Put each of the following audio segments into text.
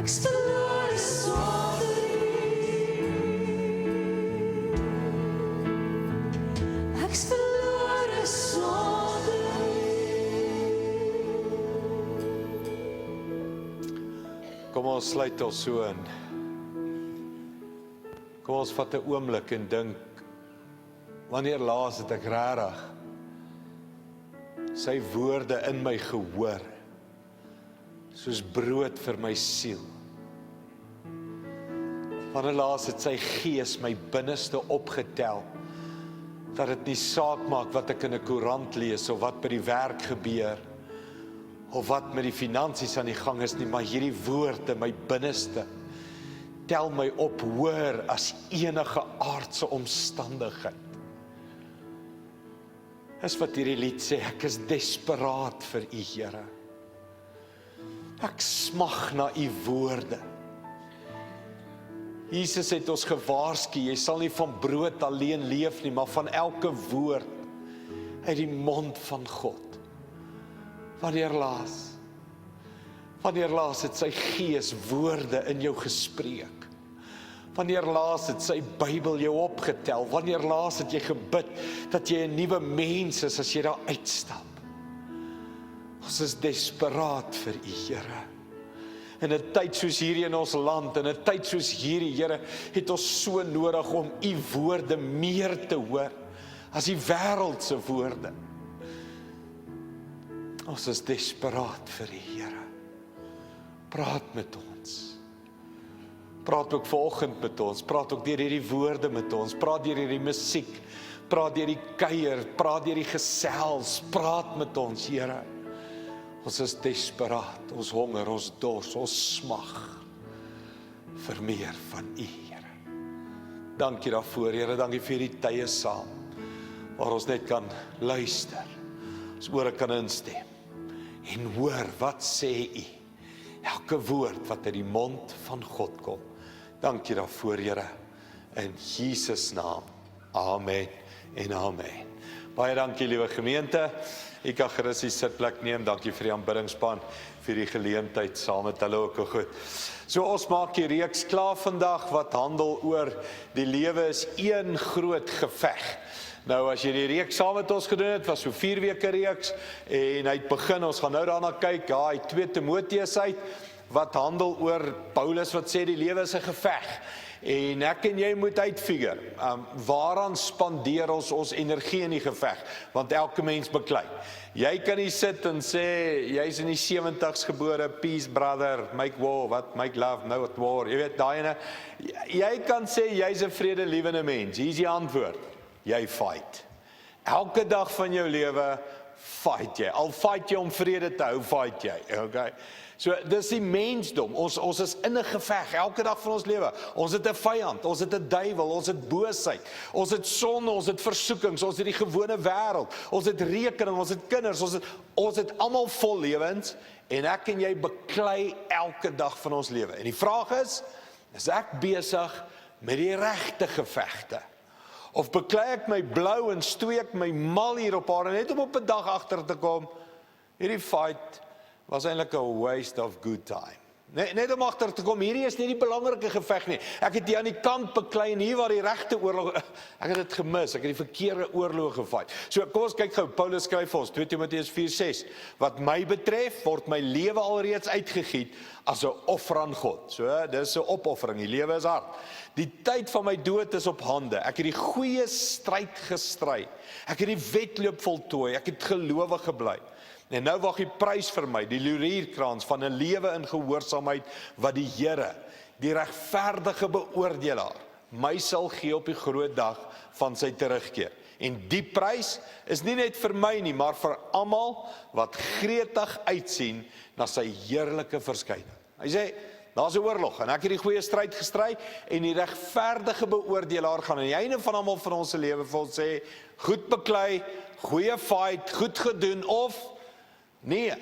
ek's verlore sonder U. Ek's verlore sonder U. Kom ons sluit ons so in. Kom ons vat 'n oomblik en dink, wanneer laas het ek regtig sy woorde in my gehoor, soos brood vir my siel. Wanneer laas het sy gees my binneste opgetel, dat dit nie saak maak wat ek in 'n koerant lees, of wat by die werk gebeur, of wat met die finansies aan die gang is nie, maar hierdie woord in my binneste, tel my op hoër as enige aardse omstandigheid. Is wat hierdie lied sê, ek is desperaat vir U, Here. Ek smag na U woorde. Jesus het ons gewaarsku, jy sal nie van brood alleen leef nie, maar van elke woord uit die mond van God. Wanneer laas het sy gees woorde in jou gespreek? Wanneer laas het sy Bybel jou opgetel? Wanneer laas het jy gebid dat jy 'n nuwe mens is as jy daar uitstap? Ons is desperaat vir U, Here. In 'n tyd soos hierdie in ons land, in 'n tyd soos hierdie, Here, het ons so nodig om U woorde meer te hoor as die wêreld se woorde. Ons is desperaat vir U, Here. Praat met ons. Praat ook vanoggend met ons. Praat ook deur hierdie woorde met ons. Praat deur hierdie musiek. Praat deur die kuier. Praat deur die gesels. Praat met ons, Here. Ons is desperaat. Ons honger, ons dors, ons smag vir meer van U, Here. Dankie daarvoor, Here. Dankie vir hierdie tye saam, waar ons net kan luister. Ons ore kan instem en hoor, wat sê U? Elke woord wat uit die mond van God kom. Dankie daarvoor, Here. In Jesus naam. Amen en amen. Baie dankie, liewe gemeente. Ek kan gerus die sitplek neem. Dankie vir die aanbiddingsspan, vir die geleentheid saam met hulle ook goed. So ons maak die reeks klaar vandag wat handel oor die lewe is een groot geveg. Nou as jy die reeks saam met ons gedoen het, was so 4 weke reeks en hy het begin, ons gaan nou daarna kyk, ja, hy 2 Timoteus uit, wat handel oor Paulus wat sê die lewe is 'n geveg. En ek en jy moet uitfigure, waaraan spandeer ons energie in die geveg, want elke mens beklei. Jy kan nie sit en sê, jy's in die 70s gebore, peace brother, make war, what, make love, no at war, jy weet, daai ene. Jy kan sê, jy's 'n vredelievende mens, hier is die antwoord, jy fight. Elke dag van jou lewe, fight jy, al fight jy om vrede te hou, fight jy, okay? So, dis die mensdom, ons is in 'n geveg, elke dag van ons lewe. Ons het 'n vyand, ons het 'n duiwel, ons het boosheid, ons het sonde, ons het versoekings, ons het die gewone wêreld, ons het rekening, ons het kinders, ons het almal vol lewens, en ek en jy beklei elke dag van ons lewe. En die vraag is ek besig met die regte gevegte? Of beklei ek my blou en steek my mal hier op aarde, net om op 'n dag agter te kom, hierdie fight was eintlik 'n waste of good time. Net om agter te kom, hierdie is nie die belangrike geveg nie. Ek het hier aan die kant beklei en hier waar die regte oorlog, ek het dit gemis, ek het die verkeerde oorlog gefight. So kom ons kyk gou, Paulus skryf vir ons, 2 Timoteus 4:6, wat my betref, word my lewe alreeds uitgegiet as 'n offer aan God. So, dis 'n opoffering, die lewe is hard. Die tyd van my dood is op hande. Ek het die goeie stryd gestry. Ek het die wedloop voltooi, ek het gelowig gebly. En nou wag die prys vir my, die laurierkrans van 'n lewe in gehoorsaamheid wat die Here, die regverdige beoordelaar, my sal gee op die groot dag van sy terugkeer. En die prys is nie net vir my nie, maar vir almal wat gretig uitsien na sy heerlike verskyning. Hy sê, daar's 'n oorlog en ek het die goeie stryd gestry en die regverdige beoordelaar gaan aan die einde van almal van ons se lewe vir ons sê, goed beklei, goeie fight, goed gedoen of nee.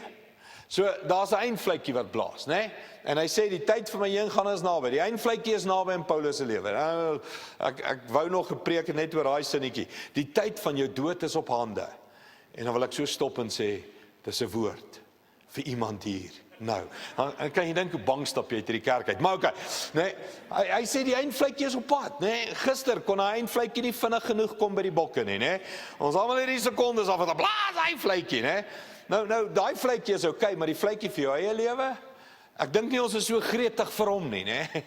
So daar's 'n eindvletjie wat blaas, né? En hy sê die tyd vir my heengaan is naby. Die eindvletjie is naby in Paulus se lewe. Nou, ek wou nog gepreek net oor daai sinnetjie. Die tyd van jou dood is op hande. En dan wil ek so stop en sê, dis 'n woord vir iemand hier. Nou, dan kan jy dink hoe bang stap jy uit die kerk uit. Maar okay, nee, hy sê die eindvletjie is op pad, nee. Gister kon hy eindvletjie nie vinnig genoeg kom by die bokke nie, nee. Ons almal hierdie sekondes af, wat blaas hy vletjie, nee. Nou, daai vletjie is okay, maar die vletjie vir jou eie lewe, ek dink nie ons is so gretig vir hom nie, nee.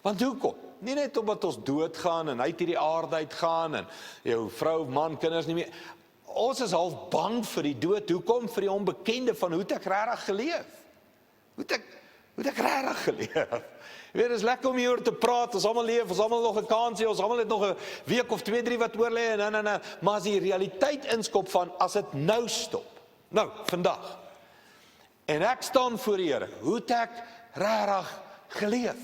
Want hoekom? Nie net omdat ons doodgaan en uit hierdie aarde uitgaan en jou vrou, man, kinders nie meer. Ons is half bang vir die dood. Hoekom? Vir die onbekende van hoe het ek regtig geleef? Hoe het ek regtig geleef? Jy weet, dit is lekker om hieroor te praat, ons almal leef, ons almal nog 'n kansie, ons almal het nog 'n week of 2, 3 wat oor lê, en maar as die realiteit inskop van, as dit nou stop, nou, vandag, en ek staan voor die Here, hoe het ek regtig geleef?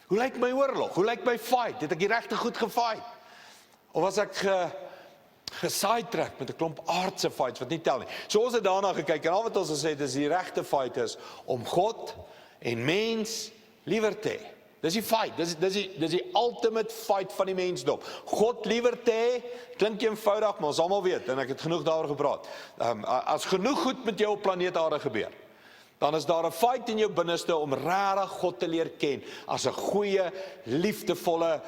Hoe lyk my oorlog? Hoe lyk my fight? Het ek die regte goed gefight? Of was ek gesidetrack met 'n klomp aardse fights wat nie tel nie? So ons het daarna gekyk, en al wat ons gesê het is, die regte fight is, om God en mens liewer te hê. Dis die fight, dis die ultimate fight van die mensdom. God liewer te hê, klink eenvoudig, maar ons almal weet, en ek het genoeg daaroor gepraat, as genoeg goed met jou op planeet Aarde gebeur, dan is daar 'n fight in jou binneste om regtig God te leer ken, as 'n goeie, liefdevolle,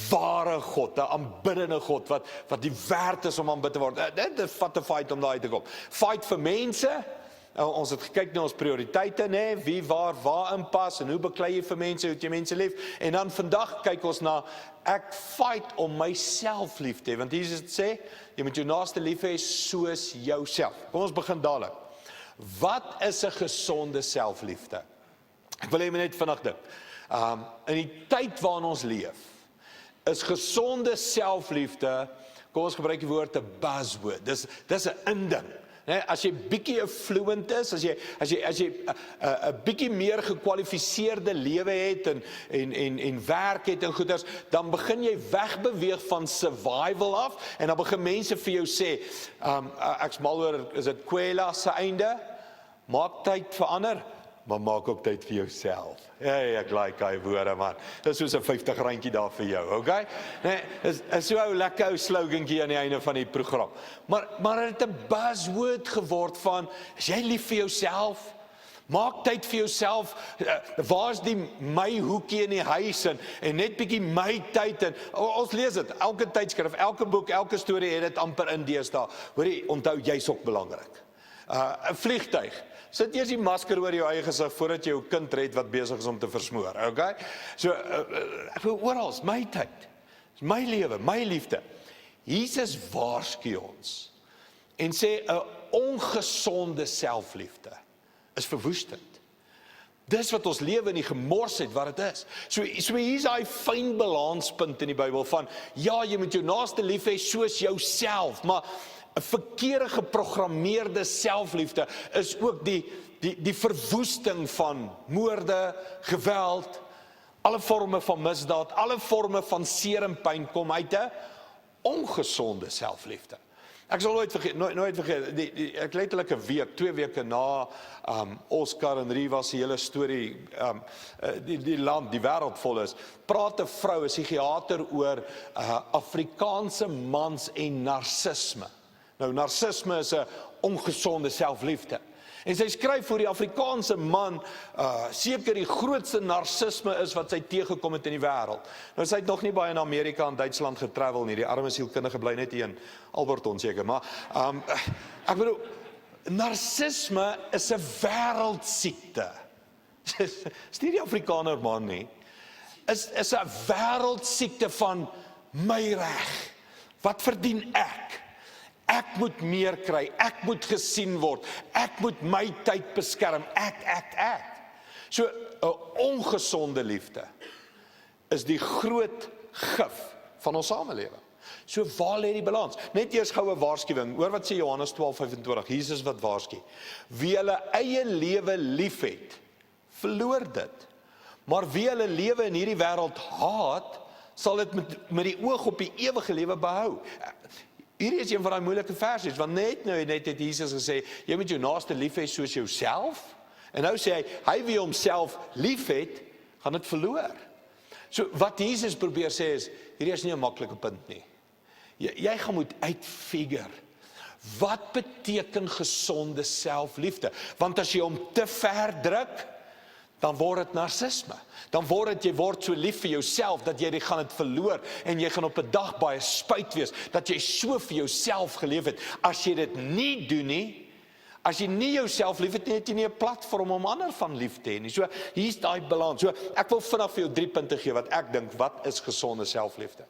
ware God, 'n aanbiddende God, wat die werd is om aanbid te word. Dit vat 'n fight om daar uit te kom. Fight vir mense. Ons het gekyk na ons prioriteite, nee, wie waar inpas, en hoe beklei jy vir mense, hoe het jy mense lief, en dan vandag kyk ons na, ek fight om myself lief te hê, want Jesus het sê, jy moet jou naaste lief hê soos jouself. Kom ons begin dadelik. Wat is 'n gesonde selfliefde? Ek wil hê jy net vinnig dink. In die tyd waarin ons leef, is gesonde selfliefde, kom ons gebruik die woord 'n buzzword. Dis 'n inding. Nee, as jy bietjie affluent is, as jy 'n bietjie meer gekwalifiseerde lewe het en werk het en goeders, dan begin jy wegbeweeg van survival af, en dan begin mense vir jou sê, ek's mal oor, is dit Kwela se einde? Maak tyd vir ander, maar maak ook tyd vir jouself. Hey, ek like hy woorde, man. Dis soos 'n 50 randjie daar vir jou, okay? Nee, is so 'n lekker ou slogantjie aan die einde van die program. Maar het 'n buzzword geword van, is jy lief vir jouself? Maak tyd vir jouself. Waar's die my hoekie in die huis, en net bietjie my tyd, en ons lees dit, elke tydskrif, elke boek, elke storie het dit amper in deesdae. Hoorie, onthou, jy's ook belangrik. 'n Vliegtuig. Sit eers die masker oor jou eie gesig voordat jy jou kind red wat besig is om te versmoor, okay? So, ek wil oral, my tyd, my lewe, my liefde. Jesus waarsku ons en sê 'n ongesonde selfliefde is verwoestend. Dis wat ons lewe in die gemors het, wat dit is. So hier's daai fyn balanspunt in die Bybel van, ja, jy moet jou naaste lief hê soos jouself, maar 'n verkeerde geprogrammeerde selfliefde is ook die verwoesting van moorde, geweld, alle vorme van misdaad, alle vorme van seer en pyn kom uit 'n ongesonde selfliefde. Ek sal nooit vergeet, ek letterlik 'n week, 2 weke na Oscar en Riva se hele storie, die land, die wêreld vol is, praat 'n vrou, 'n psigiater oor Afrikaanse mans en narcisme. Nou, narcisme is 'n ongesonde selfliefde. En sy skryf vir die Afrikaanse man, seker die grootste narcisme is wat sy teëgekom het in die wêreld. Nou, sy het nog nie baie in Amerika en Duitsland getravel nie, die arme sielkundige bly net hier in Alberton seker, maar ek bedoel, narcisme is 'n wêreldsiekte. Is nie die Afrikaner man nie. Is 'n wêreldsiekte van my reg. Wat verdien ek? Ek moet meer kry, ek moet gesien word, ek moet my tyd beskerm, ek. So, 'n ongesonde liefde is die groot gif van ons samelewing. So, waar lê die balans? Net eers goue waarskuwing, hoor wat sê Johannes 12:25, Jesus wat waarsku. Wie hulle eie lewe liefhet, verloor dit. Maar wie hulle lewe in hierdie wêreld haat, sal dit met die oog op die ewige lewe behou. Hierdie is een van die moeilike versies, want net het Jesus gesê, jy moet jou naaste lief hê soos jouself, en nou sê hy wie homself lief het, gaan dit verloor. So wat Jesus probeer sê is, hierdie is nie 'n maklike punt nie. Jy gaan moet uitfigure, Wat beteken gesonde selfliefde? Want as jy hom te ver druk, dan word dit narcisme. Dan jy word so lief vir jouself, dat jy gaan dit verloor, en jy gaan op 'n dag baie spyt wees, dat jy so vir jouself geleef het. As jy dit nie doen nie, as jy nie jouself lief het nie, het jy nie 'n platform om ander van lief te hê nie. So, hier's daai balans. So, ek wil vinnig vir jou 3 punte gee, wat ek dink, wat is gesonde selfliefde?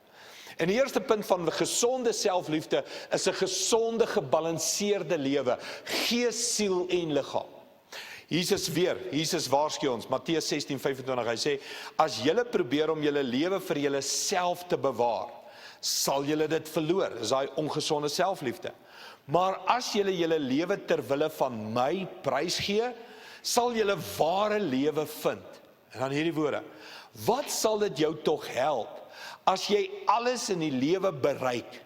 En die eerste punt van gesonde selfliefde, is 'n gesonde, gebalanseerde lewe, gees, siel en liggaam. Jesus waarsku ons, Matteus 16:25, hy sê, as julle probeer om julle lewe vir julle self te bewaar, sal julle dit verloor. Dis daai ongesonde selfliefde. Maar as julle julle lewe ter wille van my prys gee, sal julle ware lewe vind. En dan hierdie woorde, wat sal dit jou tog help, as jy alles in die lewe bereik,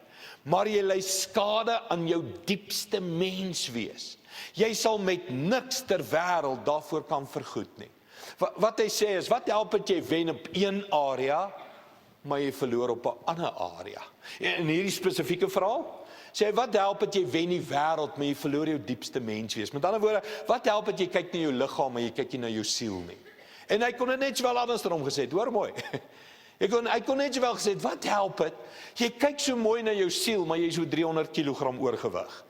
maar jy ly skade aan jou diepste menswees? Jy sal met niks ter wêreld daarvoor kan vergoed nie. Wat hy sê is, wat help dit jy wen op een area, maar jy verloor op 'n ander area? In hierdie spesifieke verhaal, sê hy, wat help dit jy wen die wêreld, maar jy verloor jou diepste menswees? Met ander woorde, wat help dit jy kyk na jou liggaam, maar jy kyk nie na jou siel nie? En hy kon dit net sowel andersom gesê het, hoor mooi. Hy kon net sowel gesê het, wat help dit? Jy kyk so mooi na jou siel, maar jy is so 300 kg oorgewig.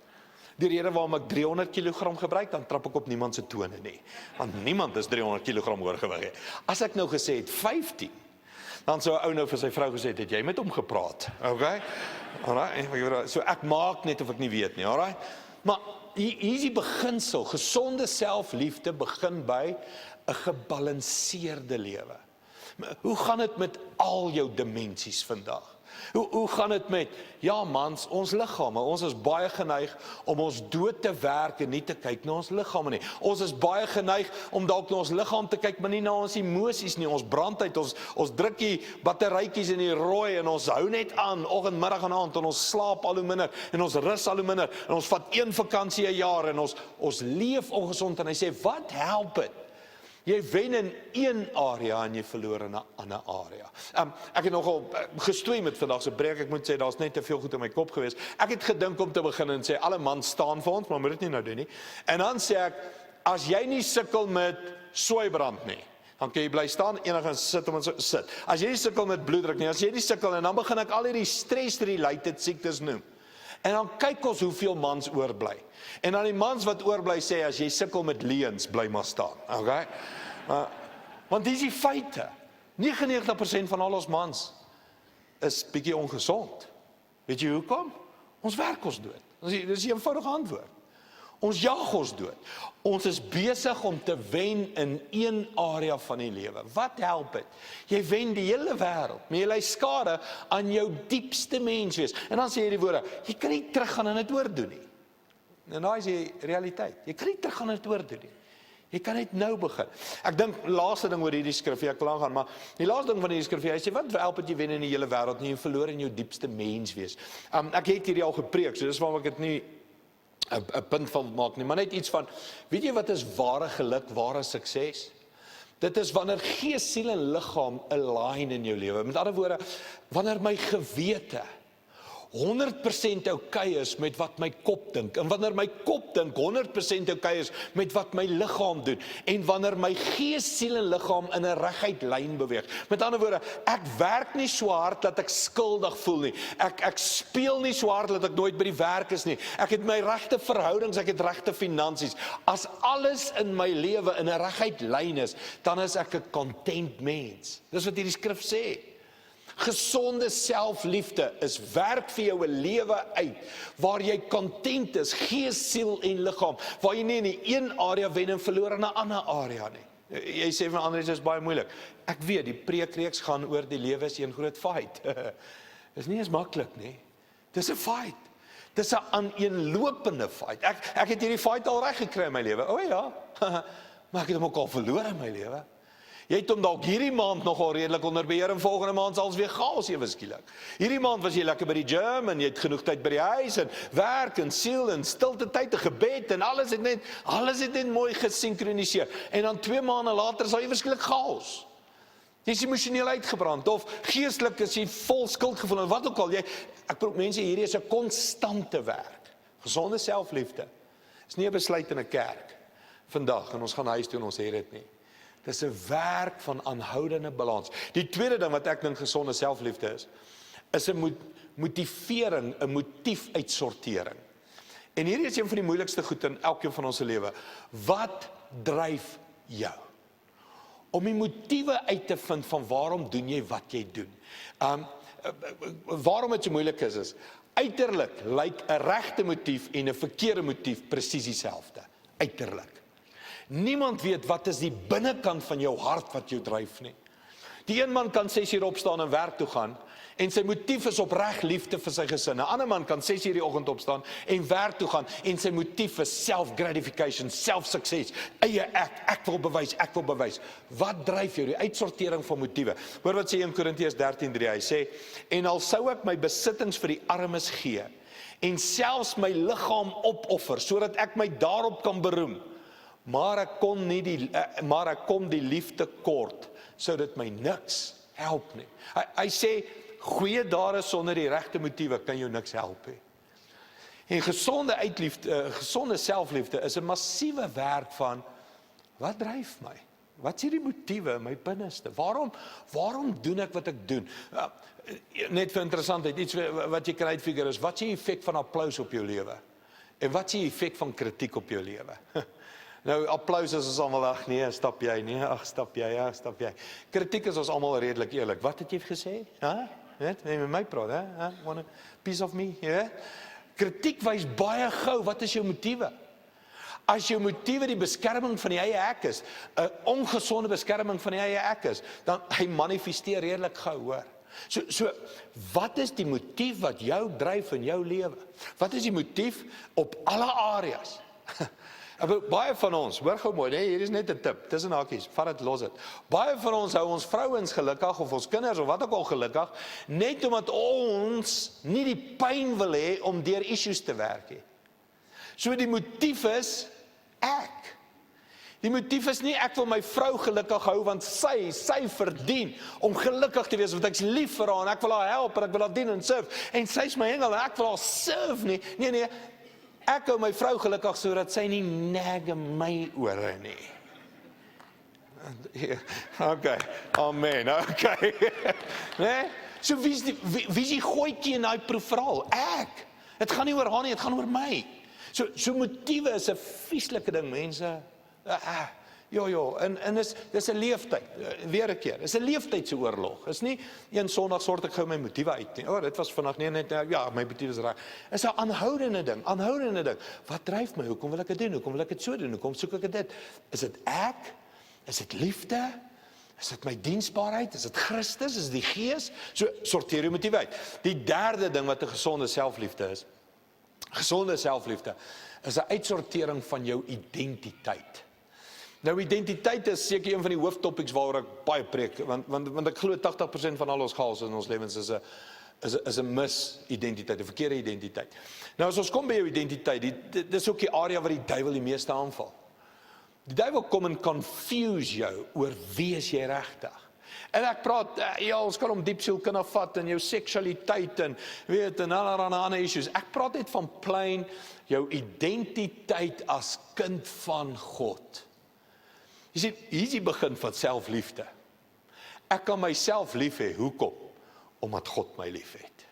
Die rede waarom ek 300 kg gebruik, dan trap ek op niemand se tone nie. Want niemand is 300 kg oorgewig nie. As ek nou gesê het 15, dan sou 'n ou nou vir sy vrou gesê het jy met hom gepraat. Okay? Alright, so ek maak net of ek nie weet nie, alright? Maar hier is die beginsel, gesonde selfliefde begin by 'n gebalanseerde lewe. Hoe gaan dit met al jou dimensies vandag? Hoe gaan dit met, ja mans, ons liggame, ons is baie geneig om ons dood te werk en nie te kyk na ons liggame nie. Ons is baie geneig om dalk na ons liggaam te kyk, maar nie na ons emosies nie. Ons brand uit, ons druk die batterytjies in die rooi en ons hou net aan, oggend, middag en aand, en ons slaap al hoe minder, en ons rus al hoe minder, en ons vat 1 vakansie 'n jaar, en ons leef ongesond, en hy sê, wat help dit? Jy wen in een area en jy verloor in 'n ander area. Ek het nogal gestoei met vandag se preek. Ek moet sê, daar's net te veel goed in my kop gewees. Ek het gedink om te begin en sê, alle mans staan vir ons, maar moet dit nie nou doen nie. En dan sê ek, as jy nie sukkel met soeibrand nie, dan kan jy bly staan, enigins sit om ons sit. As jy nie sukkel met bloeddruk nie, as jy nie sukkel, en dan begin ek al hierdie stress-related siektes noem. En dan kyk ons hoeveel mans oorbly. En dan die mans wat oorbly sê, as jy sukkel met leuns, bly maar staan. Okay? Want dis die feite. 99% van al ons mans is bietjie ongesond. Weet jy hoekom? Ons werk ons dood. Dis 'n eenvoudige antwoord. Ons jag ons dood. Ons is besig om te wen in een area van die lewe. Wat help dit? Jy wen die hele wêreld, maar jy ly skade aan jou diepste menswees. En dan sê jy die woorde, jy kan nie teruggaan en dit oordoen nie. En daai is die realiteit. Jy kan nie teruggaan en dit oordoen nie. Jy kan net nou begin. Ek dink, laaste ding oor hierdie skrif, ek wil aangaan, maar die laaste ding van hierdie skrif, hy sê, wat help dit jy wen in die hele wêreld, nie jy verloor in jou diepste menswees. Ek het hierdie al gepreek, so dis waarom ek dit nie 'n punt van maak nie, maar net iets van, weet jy wat is ware geluk, ware sukses? Dit is wanneer gees, siel en liggaam align in jou lewe. Met ander woorde, wanneer my gewete 100% okay is met wat my kop dink, en wanneer my kop dink 100% okay is met wat my liggaam doen, en wanneer my gees, siel en liggaam in 'n reguit lyn beweeg. Met ander woorde, ek werk nie so hard dat ek skuldig voel nie. Ek speel nie so hard dat ek nooit by die werk is nie. Ek het my regte verhoudings, ek het regte finansies. As alles in my lewe in 'n reguit lyn is, dan is ek 'n content mens. Dis wat hierdie skrif sê. Gesonde selfliefde is werk vir jou 'n lewe uit, waar jy content is, gees, siel en liggaam, waar jy nie in die een area wen en verloor in 'n ander area nie. Jy sê van Andries, is baie moeilik. Ek weet, die preekreeks gaan oor die lewe is 'n groot fight. Dis nie eens maklik nie. Dis 'n fight. Dis 'n aaneenlopende fight. Ek het hierdie fight al reg gekry in my lewe. O ja, maar ek het hom ook al verloor in my lewe. Jy het hom dalk hierdie maand nogal redelik onder beheer, en volgende maand sal ons weer chaos ewe skielik. Hierdie maand was jy lekker by die gym, en jy het genoeg tyd by die huis, en werk, en siel, en stilte tyd, en gebed, en alles het net mooi gesinkroniseer. En dan 2 maande later sal jy verskillik chaos. Jy is emosioneel uitgebrand, of geestelik is jy vol skuldgevoel, en wat ook al. Ek probeer mense, hierdie is 'n konstante werk. Gesonde selfliefde is nie 'n besluit in 'n kerk vandag en ons gaan huis toe en ons het dit nie. Dis 'n werk van aanhoudende balans. Die tweede ding wat ek dink gesonde selfliefde is 'n motivering, 'n motiefuitsortering. En hierdie is een van die moeilikste goed in elkeen van ons se lewe. Wat dryf jou? Om die motiewe uit te vind van waarom doen jy wat jy doen. Waarom dit so moeilik is uiterlik lyk 'n regte motief en 'n verkeerde motief presies dieselfde. Uiterlik. Niemand weet wat is die binnekant van jou hart wat jou dryf nie. Die een man kan 6 uur opstaan en werk toe gaan en sy motief is opreg liefde vir sy gesin. 'n Ander man kan 6 uur die oggend opstaan en werk toe gaan en sy motief is self-gratification, self-sukses. Eie ek wil bewys. Wat dryf jou? Die uitsortering van motiewe. Hoor wat sê 1 Korintiërs 13:3. Hy sê, en al sou ek my besittings vir die armes gee en selfs my liggaam opoffer sodat ek my daarop kan beroem, maar ek kom die liefde kort, sou dit my niks help nie. Hy sê, goeie dade sonder die regte motiewe kan jou niks help nie. En gesonde selfliefde is 'n massiewe werk van, wat dryf my? Wat is die motiewe in my binneste? Waarom doen ek wat ek doen? Net vir interessantheid, iets wat jy kan uitfigure is, wat is die effek van applaus op jou lewe? En wat is die effek van kritiek op jou lewe? Nou, applaus is ons almal, ag nee, stap jy. Kritiek is ons almal redelik eerlik. Wat het jy gesê? Net met my praat, hè? Want a piece of me, ja? Kritiek wys baie gou, wat is jou motiewe? As jou motiewe die beskerming van die eie ek is, 'n ongesonde beskerming van die eie ek is, dan hy manifesteer redelik gou, hoor. So, wat is die motief wat jou dryf in jou lewe? Wat is die motief op alle areas? Baie van ons, hoor gou mooi, hier is net 'n tip, tussen hakies, vat dit, los dit. Baie van ons hou ons vrouens gelukkig, of ons kinders, of wat ook al gelukkig, net omdat ons nie die pyn wil hê om deur issues te werk nie. So die motief is, ek. Die motief is nie, ek wil my vrou gelukkig hou, want sy verdien om gelukkig te wees, want ek is lief vir haar, en ek wil haar help, en ek wil haar dien en serve, en sy is my engel, en ek wil haar serve nie. Nee, ek hou my vrou gelukkig, sodat sy nie nag in my ore nie. Okay, amen, okay. Nee? So wie is die gooitjie in daai verhaal? Ek. Het gaan nie oor haar nie, het gaan oor my. So motiewe is 'n vieslike ding, mense. En dis 'n leeftyd, weer 'n keer, dis 'n leeftydse oorlog, is nie een Sondag sort ek gou my motiewe uit nie, dit was vandag nie net, my motief is reg, is 'n aanhoudende ding, wat dryf my, hoekom wil ek dit doen, hoekom wil ek dit so doen, hoekom soek ek dit, is dit ek, is dit liefde, is dit my diensbaarheid, is dit Christus, is dit die Gees, so sorteer jou motiewe uit. Die derde ding wat 'n gesonde selfliefde is 'n uitsortering van jou identiteit. Nou, identiteit is seker een van die hooftopics waaroor ek baie preek, want ek glo 80% van al ons chaos in ons lewens is 'n mis-identiteit, 'n verkeerde identiteit. Nou, as ons kom by jou identiteit, dit is ook die area waar die duiwel die meeste aanval. Die duiwel kom en confuse jou oor wie is jy regtig. En ek praat, ons kan om diep sielkunde vat en jou seksualiteit en allerlei ander issues. Ek praat net van plain jou identiteit as kind van God. Jy sien, hier is die begin van selfliefde. Ek kan myself lief hê, hoekom? Omdat God my lief het.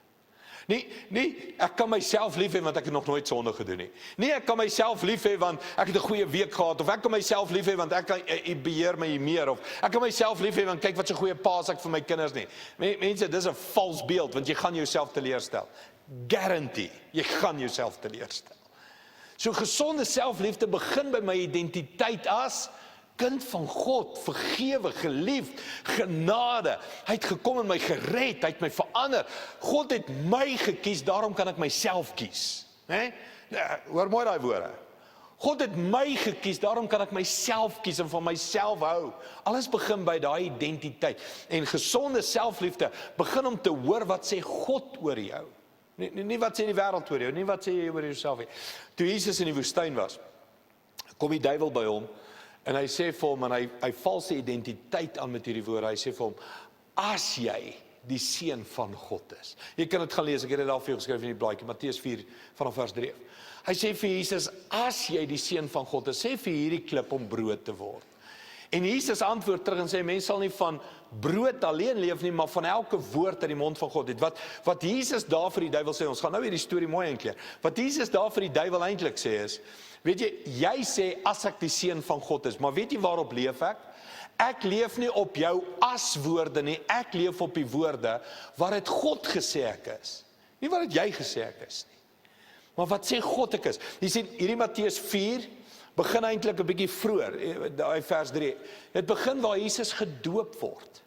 Nee, ek kan myself lief hê want ek het nog nooit sonde gedoen nie. Nee, ek kan myself lief hê want ek het 'n goeie week gehad, of ek kan myself lief hê want ek kan beheer my meer, of ek kan myself lief hê want kyk wat so goeie pa is ek vir my kinders nie. Mense, dis 'n vals beeld, want jy gaan jouself teleurstel. Guarantee, jy gaan jouself teleurstel. So gesonde selfliefde begin by my identiteit as kind van God, vergewe, geliefd, genade. Hy het gekom en my gered, hy het my verander. God het my gekies, daarom kan ek myself kies. Hoor mooi daai woorde. God het my gekies, daarom kan ek myself kies en van myself hou. Alles begin by daai identiteit. En gesonde selfliefde begin om te hoor wat sê God oor jou. Nie wat sê die wêreld oor jou, nie wat sê jy oor jouself nie. Toe Jesus in die woestyn was, kom die duiwel by hom, en hy sê vir hom, en hy val sy identiteit aan met hierdie woorde, hy sê vir hom, as jy die seun van God is. Jy kan dit gaan lees, ek het dit daar vir jou geskryf in die blaadjie, Matteus 4 vanaf vers 3. Hy sê vir Jesus, as jy die seun van God is, sê vir hierdie klip om brood te word. En Jesus antwoord terug en sê, mens sal nie van brood alleen leef nie, maar van elke woord uit die mond van God het. Wat Jesus daar vir die duiwel sê, ons gaan nou weer die storie mooi enkleer, wat Jesus daar vir die duiwel eintlik sê is, weet jy sê, as ek die seun van God is, maar weet jy waarop leef ek? Ek leef nie op jou as-woorde nie, ek leef op die woorde wat het God gesê ek is. Nie wat het jy gesê ek is nie, maar wat sê God ek is. Jy sien, hierdie Matteus 4, begin eintlik 'n bietjie vroeër, daai vers 3. Dit begin waar Jesus gedoop word.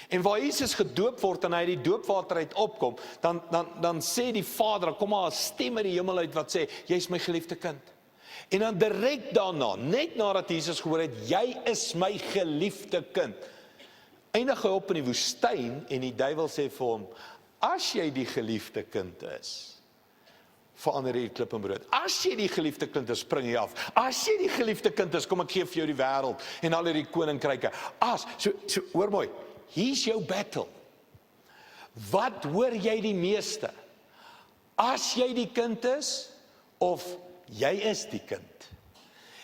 En waar Jesus gedoop word en hy die doopwater uit opkom, dan sê die Vader, dan kom maar 'n stem uit die hemel uit wat sê, jy is my geliefde kind. En dan direk daarna, net nadat Jesus gehoor het, jy is my geliefde kind, eindig hy op in die woestyn en die duiwel sê vir hom, as jy die geliefde kind is, verander hierdie klip in brood. As jy die geliefde kind is, spring jy af. As jy die geliefde kind is, kom ek gee vir jou die wêreld en al hierdie koninkryke. So hoor mooi, hier's jou battle. Wat hoor jy die meeste? As jy die kind is, of jy is die kind?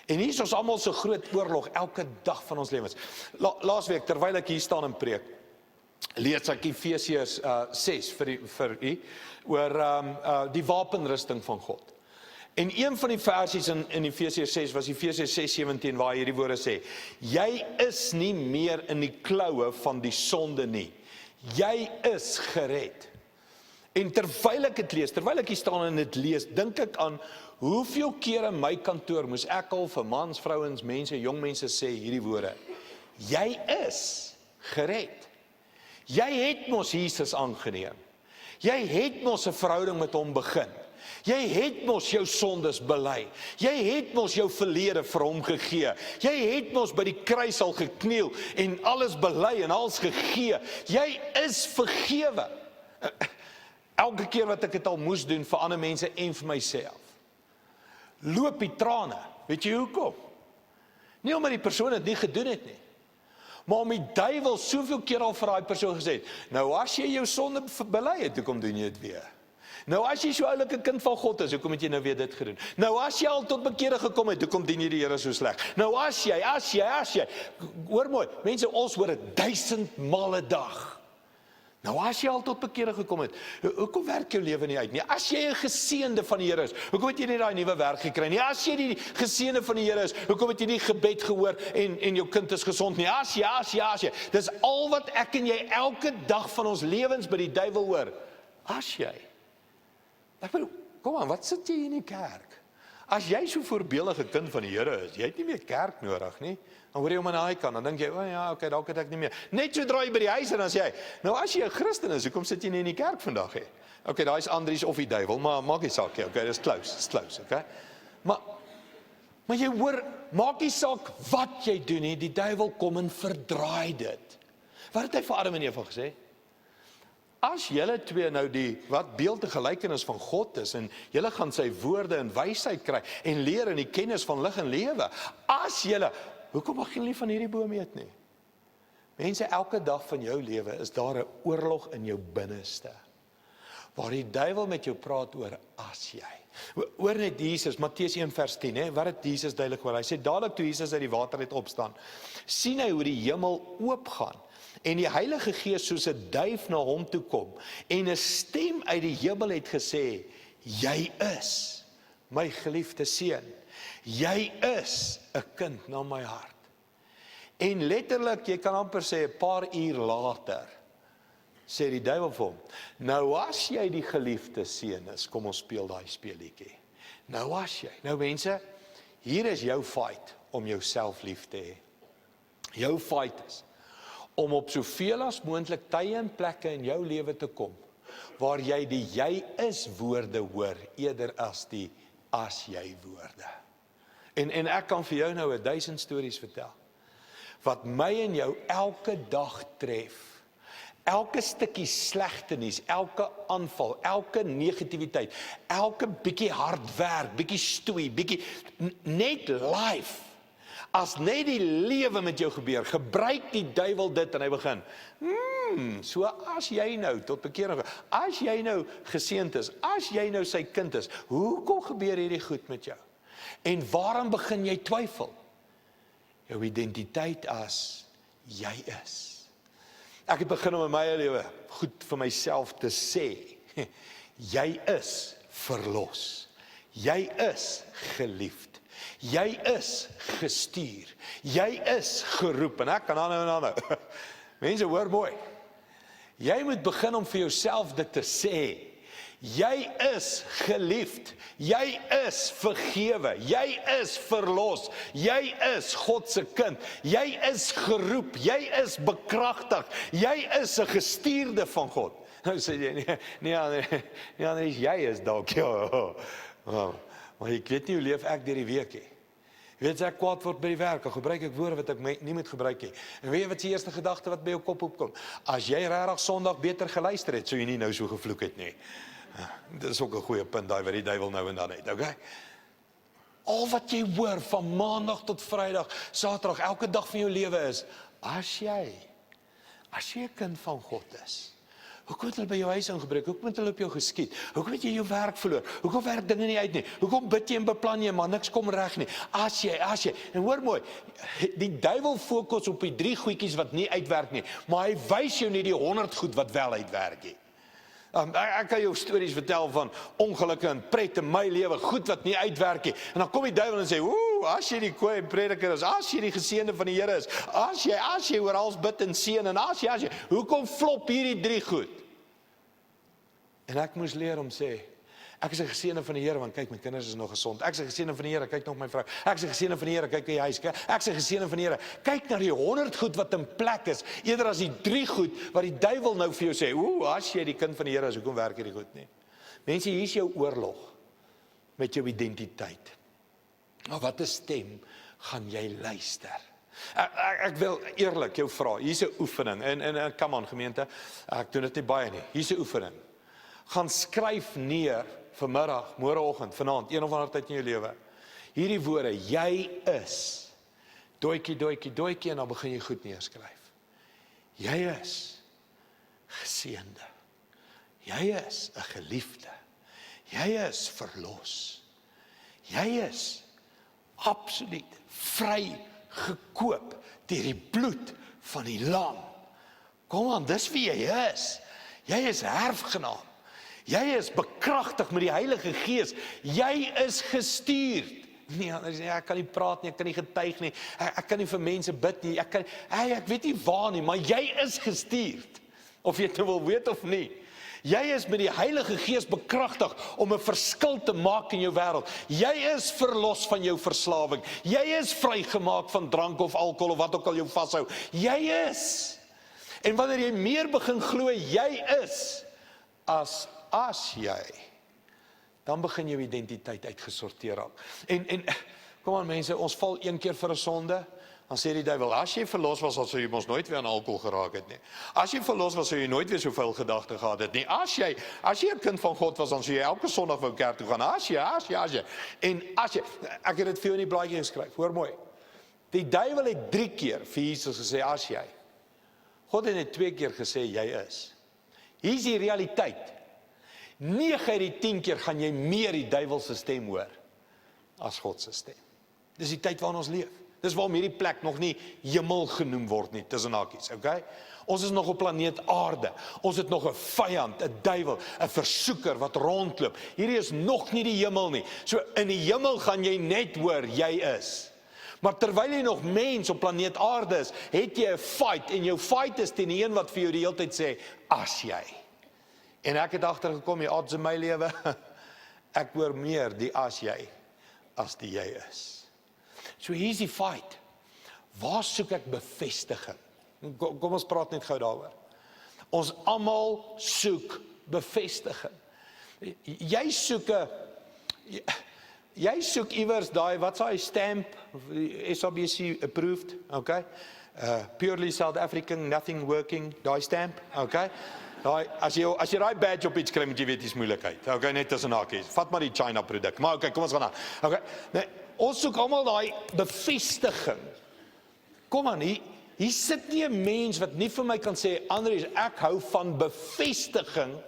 En hier is ons almal so groot oorlog, elke dag van ons lewens. Laasweek, terwyl ek hier staan en preek, lees ek Efesiërs 6 vir u, oor die wapenrusting van God. En een van die versies in Efesiërs 6 was Efesiërs 6:17 waar hierdie woorde sê, jy is nie meer in die kloue van die sonde nie. Jy is gered. En terwyl ek dit lees, terwyl ek hier staan en dit lees, dink ek aan hoeveel kere in my kantoor moes ek al vir mans, vrouens, mense, jong mense sê hierdie woorde. Jy is gered. Jy het mos Jesus aangeneem. Jy het mos 'n verhouding met hom begin. Jy het mos jou sondes bely. Jy het mos jou verlede vir hom gegee. Jy het mos by die kruis al gekniel en alles bely en alles gegee. Jy is vergewe. Elke keer wat ek dit al moes doen vir ander mense en vir myself, loop die trane. Weet jy hoekom? Nie omdat die persoon dit nie gedoen het nie, maar om die duiwel soveel keer al vir daai persoon gesê het, nou as jy jou sonde bely het, hoekom doen jy dit weer? Nou as jy so oulike kind van God is, hoekom het jy nou weer dit gedoen? Nou as jy al tot bekering gekom het, hoekom dien jy die Here so sleg? Nou as jy, hoor mooi, mense, ons hoor dit 1000 male 'n dag. Nou as jy al tot bekering gekom het, hoekom werk jou lewe nie uit nie? As jy 'n geseënde van die Here is, hoekom het jy nie daai nuwe werk gekry nie? As jy die geseënde van die Here is, hoekom het jy nie gebed gehoor en jou kind is gesond nie? As jy. Dis al wat ek en jy elke dag van ons lewens by die duiwel hoor. As jy. Ek bedoel, kom aan, wat sit jy in die kerk? As jy so voorbeeldige kind van die Here is, jy het nie meer kerk nodig nie. Dan hoor jy hom aan daai kant, dan dink jy, okay, dalk het ek nie meer. Net so draai jy by die huis en dan sê jy, nou as jy 'n Christen is, hoekom sit jy nie in die kerk vandag hè? Okay, daai is Andries of die duiwel, maar maak nie saak, okay, dis close, okay? Maar jy hoor, maak nie saak wat jy doen nie, die duiwel kom en verdraai dit. Wat het hy vir Adam en Eva gesê? As julle twee nou die wat beeld en gelykenis van God is en julle gaan sy woorde en wysheid kry en leer in die kennis van lig en lewe, as julle, hoekom mag julle nie van hierdie boom eet nie? Mense, elke dag van jou lewe is daar 'n oorlog in jou binneste, waar die duiwel met jou praat oor as jy. Hoor net Jesus, Matteus 1 vers 10, wat het Jesus duidelik hoor? Hy sê, dadelik toe Jesus uit die water het opstaan, sien hy hoe die hemel oopgaan, en die Heilige Gees soos 'n duif na hom toe kom, en 'n stem uit die hemel het gesê, jy is my geliefde seun, jy is 'n kind na my hart. En letterlik, jy kan amper sê 'n paar uur later, sê die duiwel vir hom, nou as jy die geliefde seun is, kom ons speel daai speelietjie. Nou as jy, nou mense, hier is jou fight om jouself lief te hê. Jou fight is om op soveel as moontlik tye en plekke in jou lewe te kom, waar jy die jy is woorde hoor, eerder as die as jy woorde. En ek kan vir jou nou 1000 stories vertel, wat my en jou elke dag tref, elke stukkie slegte nuus, elke aanval, elke negativiteit, elke bietjie hard werk, bietjie stoei, bietjie net life. As net die lewe met jou gebeur, gebruik die duiwel dit en hy begin. So as jy nou tot bekering, as jy nou geseënd is, as jy nou sy kind is, hoekom gebeur hierdie goed met jou? En waarom begin jy twyfel? Jou identiteit as jy is. Ek het begin om in my lewe goed vir myself te sê. Jy is verlos. Jy is geliefd. Jy is gestuur. Jy is geroep. En ek kan aanhou en aanhou. Mense, hoor mooi. Jy moet begin om vir jouself dit te sê. Jy is geliefd. Jy is vergewe. Jy is verlos. Jy is God se kind. Jy is geroep. Jy is bekragtig. Jy is 'n gestuurde van God. Nou sê jy, nee, jy is dalk, ja. Maar ek weet nie hoe leef ek deur die week nie. Jy weet, as ek kwaad word by die werk, dan gebruik ek woorde wat ek nie moet gebruik nie. En weet jy wat die eerste gedagte wat by jou kop opkom? As jy regtig Sondag beter geluister het, sou jy nie nou so gevloek het nie. Dit is ook 'n goeie punt daai wat die duiwel nou en dan het, okay? Al wat jy hoor van Maandag tot Vrydag, Saterdag, elke dag van jou lewe is, as jy 'n kind van God is, hoekom het hulle by jou huis ingebreek? Hoekom het hulle op jou geskiet? Hoekom het jy jou werk verloor? Hoekom werk dinge nie uit nie? Hoekom bid jy en beplan jy, maar niks kom reg nie? As jy, en hoor mooi, die duiwel fokus op die 3 goedjies wat nie uitwerk nie, maar hy wys jou nie die 100 goed wat wel uitwerk nie. Ek kan jou stories vertel van ongelukke en pret in my lewe, goed wat nie uitwerk nie. En dan kom die duiwel en sê, as jy die koei prediker is, as jy die geseënde van die Here is, as jy oral bid en seën, en as jy, hoekom flop hierdie 3 goed? En ek moes leer om sê, ek is 'n geseënde van die Here, want kyk, my kinders is nog gesond. Ek is 'n geseënde van die Here, kyk nog my vrou. Ek is 'n geseënde van die Here, kyk by die huis. Ek is 'n geseënde van die Here. Kyk na die 100 goed wat in plek is, eerder as die 3 goed wat die duiwel nou vir jou sê, as jy die kind van die Here is, hoekom werk hierdie goed nie? Mense, hier is jou oorlog met jou identiteit. Maar watter stem gaan jy luister? Ek wil eerlik jou vra, hier's 'n oefening, en come on gemeente, ek doen dit nie baie nie, hier's 'n oefening. Gaan skryf neer, vanmiddag, môreoggend, vanaand, een of ander tyd in jou lewe, hierdie woorde, jy is, doetjie, en dan begin jy goed neerskryf. Jy is geseënde. Jy is 'n geliefde. Jy is verlos. Jy is absoluut vry gekoop deur die bloed van die lam. Kom aan, dis wie jy is. Jy is erfgenaam. Jy is bekragtig met die Heilige Gees. Jy is gestuur. Nee, ek kan nie praat nie, ek kan nie getuig nie, ek kan nie vir mense bid nie, ek weet nie waar nie, maar jy is gestuur. Of jy dit wil weet of nie. Jy is met die Heilige Gees bekragtig om 'n verskil te maak in jou wêreld. Jy is verlos van jou verslawing. Jy is vrygemaak van drank of alkohol of wat ook al jou vashou. Jy is. En wanneer jy meer begin glo jy is as jy, dan begin jou identiteit uitgesorteer raak. En kom aan mense, ons val een keer vir 'n sonde, dan sê die duiwel, as jy verlos was, dan sou jy mos nooit weer aan alkohol geraak het nie. As jy verlos was, sou jy nooit weer so vuil gedagte gehad het nie. As jy 'n kind van God was, dan sou jy elke Sondag wou kerk toe gaan. As jy. En as jy, ek het dit vir jou in die blaadjie geskryf, hoor mooi. Die duiwel het 3 keer vir Jesus gesê, as jy. God het net 2 keer gesê, jy is. Hier is die realiteit. 9 uit die 10 keer gaan jy meer die duiwel se stem hoor as God se stem. Dis die tyd waarin ons leef. Dis waarom hierdie plek nog nie hemel genoem word nie, tussen hakies, okay? Ons is nog op planeet aarde. Ons het nog 'n vyand, 'n duiwel, 'n versoeker wat rondloop. Hierdie is nog nie die hemel nie. So in die hemel gaan jy net hoor jy is. Maar terwyl jy nog mens op planeet aarde is, het jy 'n fight, en jou fight is teen die een wat vir jou die hele tyd sê, as jy. En ek het agtergekom, die odds in my lewe, ek hoor meer die as jy, as die jy is. So hier's die fight. Waar soek ek bevestiging? Kom ons praat net gou daaroor. Ons almal soek bevestiging. Jy soek iewers daai, wat sê stamp, SABC approved, okay? Purely South African, nothing working, daai stamp, okay? As jy daai badge op iets kry, moet jy weet dis moeilikheid. Okay, net tussen hakies. Vat maar die China produk. Maar okay, kom ons gaan aan. Okay. Nee, Ons soek almal daai bevestiging. Kom aan, hier sit nie 'n mens wat nie vir my kan sê, Andries, ek hou van bevestiging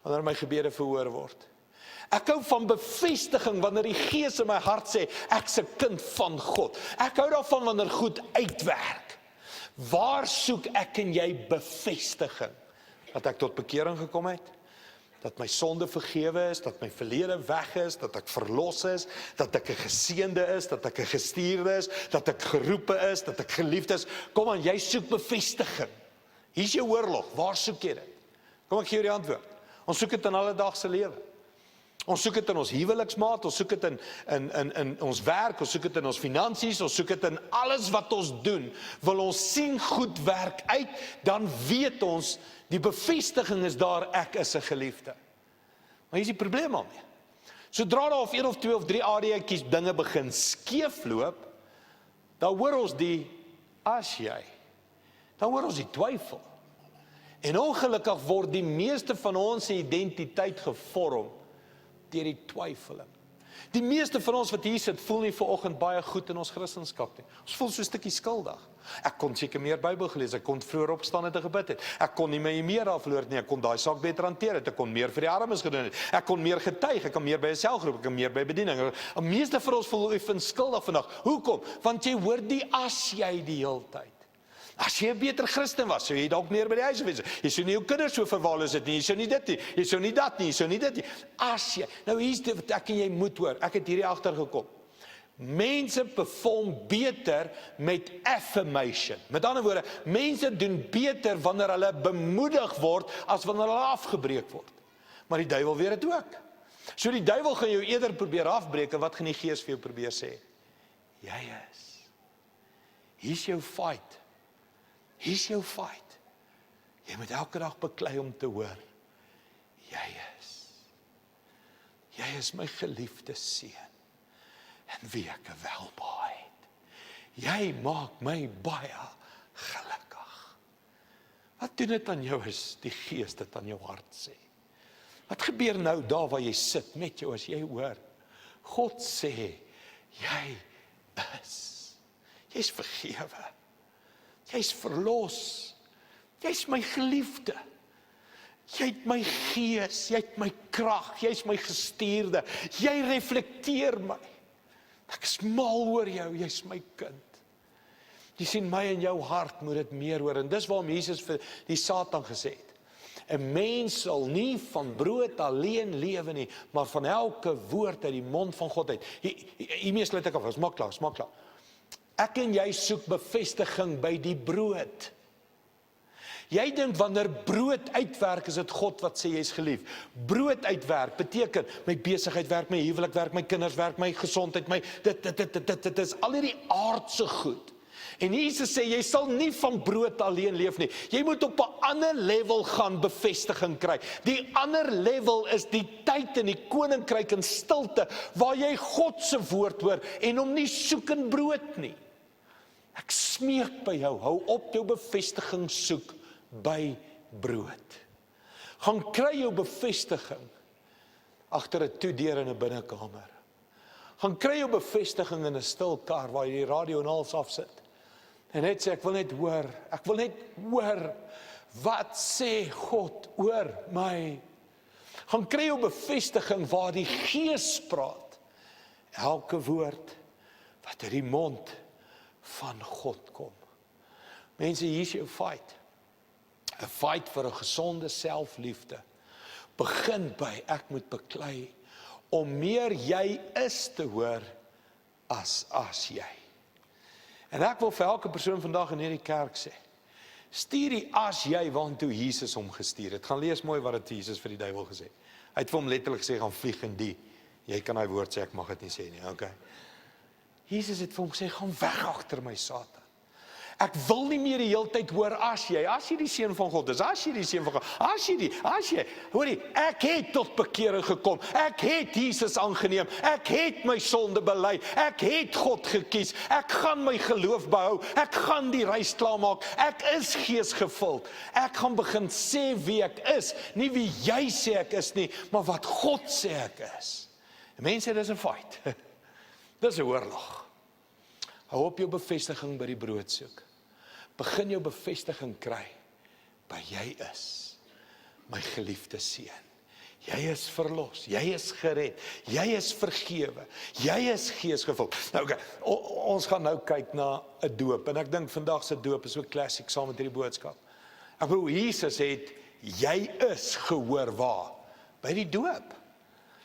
wanneer my gebede verhoor word. Ek hou van bevestiging wanneer die Gees in my hart sê, ek's 'n kind van God. Ek hou daarvan wanneer goed uitwerk. Waar soek ek en jy bevestiging? Dat ek tot bekering gekom het? Dat my sonde vergewe is, dat my verlede weg is, dat ek verlos is, dat ek 'n geseënde is, dat ek 'n gestuurde is, dat ek geroepe is, dat ek geliefd is. Kom aan, jy soek bevestiging. Hier's jou oorlog, waar soek jy dit? Kom ek gee jou die antwoord. Ons soek dit in alledaagse lewe. Ons soek dit in ons huweliksmaat, ons soek dit in ons werk, ons soek dit in ons finansies, ons soek dit in alles wat ons doen. Wil ons sien goed werk uit, dan weet ons, die bevestiging is daar, ek is 'n geliefde. Maar hier is die probleem daarmee. Sodra daar of 1 of 2 of 3 areaatjies dinge begin skeefloop, dan hoor ons die as jy. Dan hoor ons die twyfel. En ongelukkig word die meeste van ons identiteit gevorm deur die twyfeling. Die meeste van ons wat hier sit, voel nie vanoggend baie goed in ons Christendom nie. Ons voel so 'n stukkie skuldig. Ek kon seker meer Bybel gelees, ek kon vroeër opstaan en gebid het. Ek kon nie my meer afloor nie, ek kon daai saak beter hanteer het, ek kon meer vir die armes gedoen het. Ek kon meer getuig, ek kan meer by 'n selgroep, ek kan meer by bediening. Die meeste van ons voel effens skuldig vandag. Hoekom? Want jy hoor die as jy die hele tyd. As jy 'n beter Christen was, sou jy dalk meer by die huis gewees het. Jy sou nie jou kinders so verwaarloos het nie, jy sou nie dit nie, jy sou nie dat nie, jy sou nie dit nie. As jy, nou hier's dit wat ek en jy moet hoor, ek het hierdie agtergekom. Mense perform beter met affirmation. Met ander woorde, mense doen beter wanneer hulle bemoedig word, as wanneer hulle afgebreek word. Maar die duiwel weet dit ook. So die duiwel gaan jou eerder probeer afbreek, en wat gaan die Gees vir jou probeer sê? Jy is. Hier's jou fight. Hier's jou fight. Jy moet elke dag beklei om te hoor, jy is my geliefde seun, en wie ek welbehaag het. Jy maak my baie gelukkig. Wat doen dit aan jou as die Gees dit aan jou hart sê? Wat gebeur nou daar waar jy sit met jou as jy hoor? God sê, jy's vergewe. Jy's verlos. Jy's my geliefde. Jy het my gees, jy het my krag, jy's my gestuurde. Jy reflekteer my. Ek is mal oor jou, jy's my kind. Jy sien, my en jou hart moet dit meer hoor. En dis waarom Jesus vir die Satan gesê het, 'n mens sal nie van brood alleen lewe nie, maar van elke woord uit die mond van God uit. Hiermee sluit ek af, is maak klaar. Ek en jy soek bevestiging by die brood. Jy dink wanneer brood uitwerk, is dit God wat sê jy's geliefd. Brood uitwerk beteken my besigheid werk, my huwelik werk, my kinders werk, my gesondheid, dit is al hierdie aardse goed. En Jesus sê, jy sal nie van brood alleen leef nie. Jy moet op 'n ander level gaan bevestiging kry. Die ander level is die tyd in die koninkryk in stilte, waar jy God se woord hoor, en hom nie soek in brood nie. Ek smeek by jou, hou op jou bevestiging soek by brood. Gaan kry jou bevestiging agter 'n toedeur in 'n binnekamer. Gaan kry jou bevestiging in 'n stil kar waar jy die radio en alles afsit. En net sê, ek wil net hoor, wat sê God oor my? Gaan kry jou bevestiging waar die Gees praat. Elke woord wat uit die mond van God kom. Mense, hier is jou fight. 'n Fight vir 'n gesonde selfliefde. Begin by, ek moet beklei, om meer jy is te hoor, as jy. En ek wil vir elke persoon vandag in hierdie kerk sê, stuur die as jy waantoe Jesus hom gestuur het. Gaan lees mooi wat het Jesus vir die duiwel gesê. Hy het vir hom letterlik gesê, gaan vlieg in die. Jy kan hy woord sê, ek mag dit nie sê nie, okay. Jesus het vir hom gesê, gaan weg agter my Satan. Ek wil nie meer die hele tyd hoor, as jy die seun van God is, as jy die seun van God, as jy, hoorie, ek het tot bekering gekom, ek het Jesus aangeneem, ek het my sonde bely, ek het God gekies, ek gaan my geloof behou, ek gaan die reis klaarmaak, ek is gees gevuld, ek gaan begin sê wie ek is, nie wie jy sê ek is nie, maar wat God sê ek is. Mense, dit is 'n fight. Dis 'n oorlog. Hou op jou bevestiging by die broodsoek. Begin jou bevestiging kry by jy is my geliefde seun. Jy is verlos, jy is gered, jy is vergewe, jy is geesgevuld. Nou okay, ons gaan nou kyk na 'n doop en ek dink vandag se doop is so klassiek saam met hierdie boodskap. Ek bedoel Jesus het jy is gehoor waar? By die doop.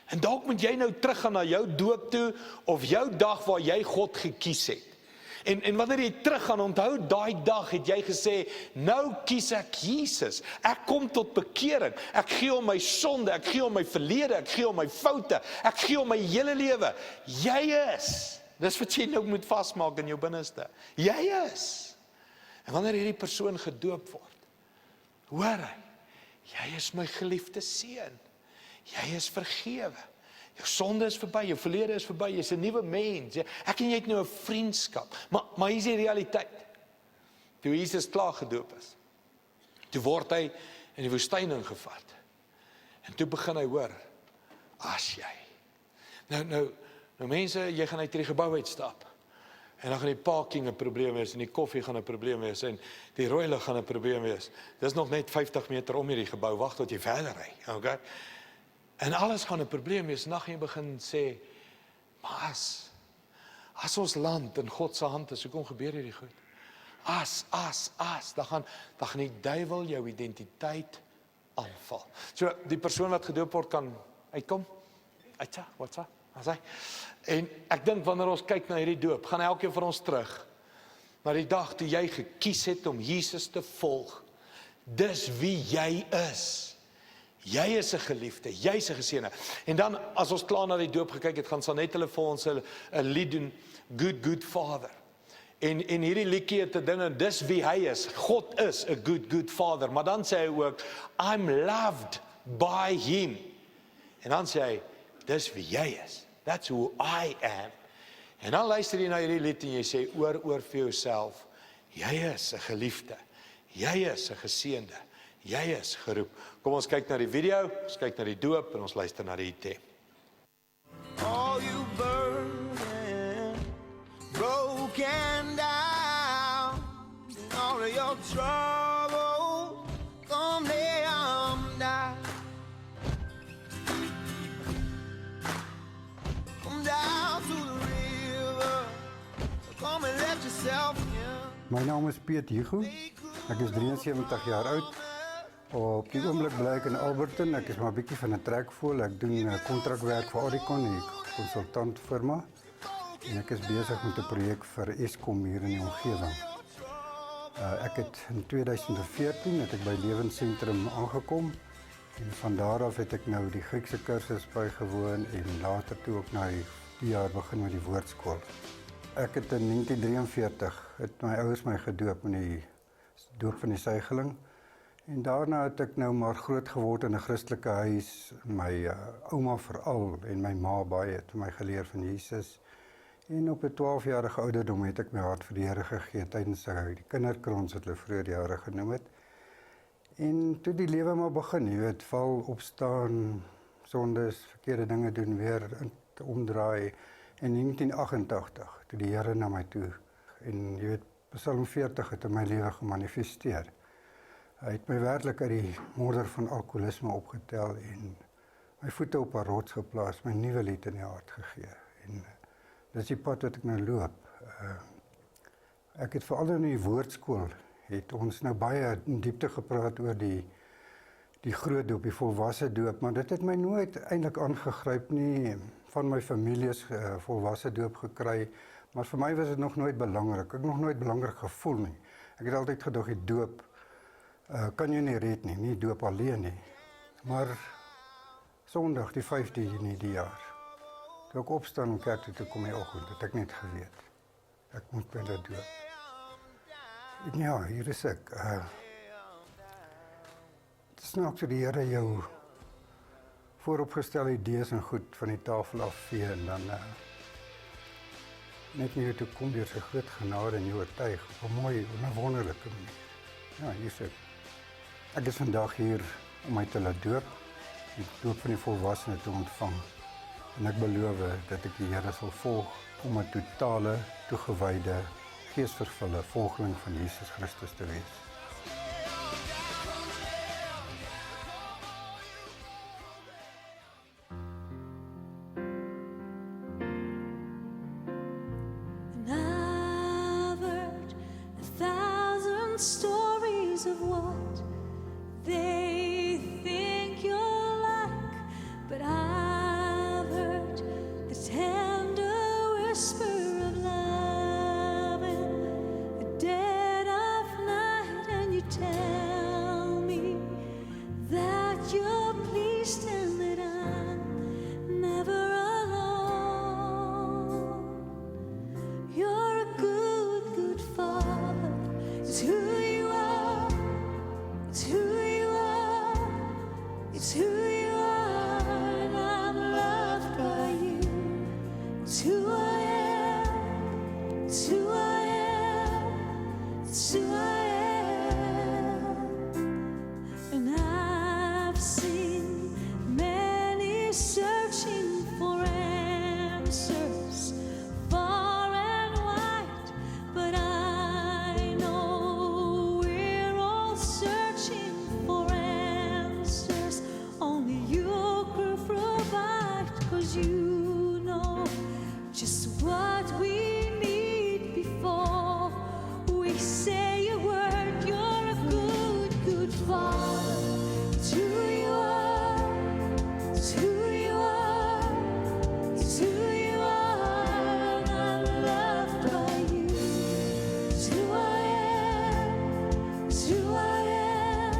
En dalk moet jy nou teruggaan na jou doop toe of jou dag waar jy God gekies het. En wanneer jy teruggaan, onthou daai dag het jy gesê, nou kies ek Jesus. Ek kom tot bekering. Ek gee hom my sonde, ek gee hom my verlede, ek gee hom my foute, ek gee hom my hele lewe. Jy is. Dis wat jy nou moet vasmaak in jou binneste. Jy is. En wanneer hierdie persoon gedoop word, hoor hy, jy is my geliefde seun. Jy is vergewe. Jou sonde is verby, jou verlede is verby, jy's 'n nuwe mens. Ek en jy het nou 'n vriendskap. Maar hier is die realiteit. Toe Jesus klaar gedoop is, toe word hy in die woestyn ingevat. En toe begin hy hoor, as jy. Nou mense, jy gaan uit hierdie gebou uitstap. En dan gaan die parking 'n probleem wees, en die koffie gaan 'n probleem wees, en die rooi lig gaan 'n probleem wees. Dis nog net 50 meter om hierdie gebou, wag tot jy verder ry, okay? En alles gaan 'n probleem wees, en dan gaan jy begin sê, maar as ons land in God se hand is, hoekom gebeur hierdie goed? Dan gaan die duiwel jou identiteit aanval. So, die persoon wat gedoop word kan uitkom, wat's hy? En ek dink wanneer ons kyk na hierdie doop, gaan elkeen van ons terug, na die dag toe jy gekies het om Jesus te volg. Dis wie jy is. Jy is 'n geliefde, jy's 'n geseënde. En dan, as ons klaar na die doop gekyk het, gaan Sanet hulle vir ons 'n lied doen, Good Father. En hierdie liedjie het 'n ding, en dis wie hy is. God is 'n good Father. Maar dan sê hy ook, I'm loved by him. En dan sê hy, dis wie jy is. That's who I am. En dan luister jy na hierdie lied en jy sê, oor vir jouself, jy is 'n geliefde, jy is 'n geseënde. Jy is geroep. Kom ons kyk na die video, ons kyk na die doop en ons luister na die item. All you burning, broken down, all of your troubles, come lay 'em down. Come down to the river, come and let yourself in. My naam is Piet Hugo. Ek is 73 jaar oud. Op die oomblik bly ek in Alberton. Ek is maar 'n bietjie van 'n trekvoël. Ek doen kontrakwerk vir Oricon, 'n konsultantfirma. En ek is besig met 'n projek vir Eskom hier in die omgewing. Ek het in 2014 het ek by Lewensentrum aangekom. En van daar af het ek nou die Griekse kursus bygewoon en later toe ook na die jaar begin met die woordskool. Ek het in 1943 het my ouers my gedoop in die doop van die suigeling. En daarna het ek nou maar groot geword in 'n Christelike huis. My ouma veral en my ma baie het my geleer van Jesus. En op 'n 12-jarige ouderdom het ek my hart vir die Here gegee tydens die kinderkrons wat hulle vroeër jare genoem het. En toe die lewe maar begin, jy weet, val, opstaan, sondes, verkeerde dinge doen, weer omdraai. In 1988, toe die Here na my toe. En jy weet, Psalm 40 het in my lewe gemanifesteer. Hy het my werklik uit die modder van alkoholisme opgetel en my voete op 'n rots geplaas, my nuwe lied in die hart gegee. En dis die pad wat ek nou loop. Ek het veral in die woordskool, het ons nou baie in diepte gepraat oor die groot doop, die volwasse doop, maar dit het my nooit eintlik aangegryp nie. Van my familie is volwasse doop gekry, maar vir my was dit nog nooit belangrik. Ek het nog nooit belangrik gevoel nie. Ek het altyd gedog die doop kan jy nie red nie doop alleen nie. Maar Sondag die 5de Junie die jaar, toe ek opstaan om kerk toe te kom die oggend, het ek net geweet, ek moet by die doop. En ja, hier is ek. Het is nou ook so die Here jou vooropgestelde idees en goed van die tafel afvee en dan net nie toe kom deur sy groot genade en jou oortuig op 'n mooi en 'n wonderlike manier. Ja, hier is ek. Ek is vandag hier om my te laat doop, die doop van die volwassene te ontvang. En ek beloof dat ek die Here sal volg om 'n totale, toegewyde, geesvervulle volgeling van Jesus Christus te wees. And I've heard 1,000 stories of what they think you're like, but I've heard the tender whisper of love in the dead of night, and you tell me that you're pleased and that I'm never alone. You're a good, good father. It's who you are. It's who you are. It's who you are. And I'm loved by you. It's who I am. It's who I am. It's who I am. And I've seen many searching for answers far and wide, but I know we're all searching for answers only you could provide, 'cause you know just what we need before we say a word. You're a good, good father. It's who you are. It's who you are. It's who you are. And I'm loved by you. It's who I am. It's who I am.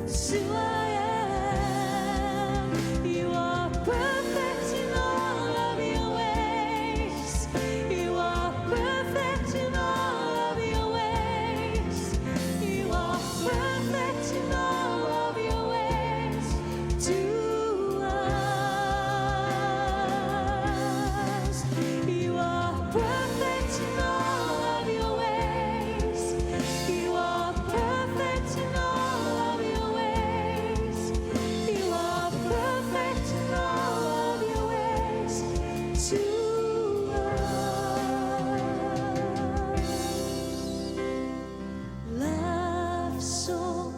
It's who I am. You are perfect in all of your ways. You are perfect in all of your ways. You are perfect in all of your ways to us. You are perfect in all of your ways. You are perfect in all of your ways. You are perfect in all of your ways to us. Love so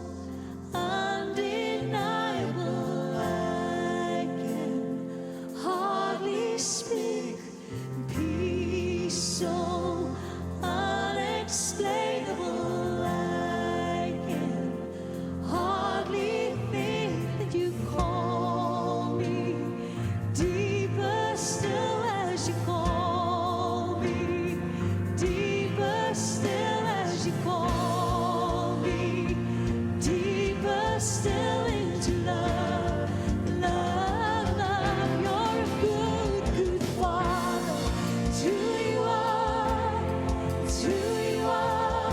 undeniable, I can hardly speak. Peace so unexplainable, I can hardly think that you call me. Deeper still as you call me. Deeper still as you call me. Deeper still into love, love, love. You're a good, good father. It's who you are. It's who you are.